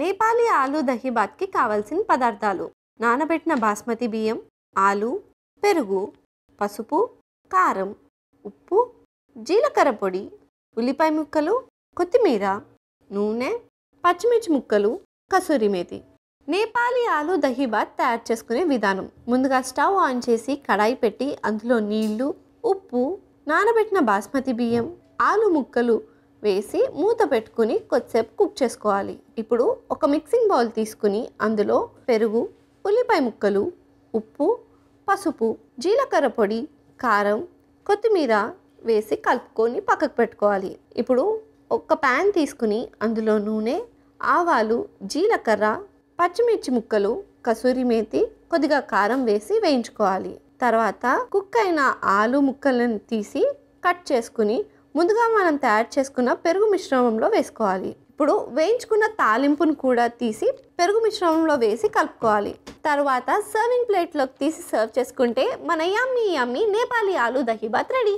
నేపాలీ ఆలు దహీబాత్కి కావాల్సిన పదార్థాలు: నానబెట్టిన బాస్మతి బియ్యం, ఆలు, పెరుగు, పసుపు, కారం, ఉప్పు, జీలకర్ర పొడి, ఉల్లిపాయ ముక్కలు, కొత్తిమీర, నూనె, పచ్చిమిర్చి ముక్కలు, కసూరి మేతి. నేపాలీ ఆలు దహీబాత్ తయారు చేసుకునే విధానం: ముందుగా స్టవ్ ఆన్ చేసి కడాయి పెట్టి అందులో నీళ్లు, ఉప్పు, నానబెట్టిన బాస్మతి బియ్యం, ఆలు ముక్కలు వేసి మూత పెట్టుకుని కొద్దిసేపు కుక్ చేసుకోవాలి. ఇప్పుడు ఒక మిక్సింగ్ బౌల్ తీసుకుని అందులో పెరుగు, ఉల్లిపాయ ముక్కలు, ఉప్పు, పసుపు, జీలకర్ర పొడి, కారం, కొత్తిమీర వేసి కలుపుకొని పక్కకు పెట్టుకోవాలి. ఇప్పుడు ఒక ప్యాన్ తీసుకుని అందులో నూనె, ఆవాలు, జీలకర్ర, పచ్చిమిర్చి ముక్కలు, కసూరి మేతి, కొద్దిగా కారం వేసి వేయించుకోవాలి. తర్వాత కుక్ అయిన ఆలు ముక్కలను తీసి కట్ చేసుకుని ముందుగా మనం తయారు చేసుకున్న పెరుగు మిశ్రమంలో వేసుకోవాలి. ఇప్పుడు వేయించుకున్న తాలింపును కూడా తీసి పెరుగు మిశ్రమంలో వేసి కలుపుకోవాలి. తర్వాత సర్వింగ్ ప్లేట్లోకి తీసి సర్వ్ చేసుకుంటే మన యమ్మీ నేపాలీ ఆలు దహీబాత్ రెడీ.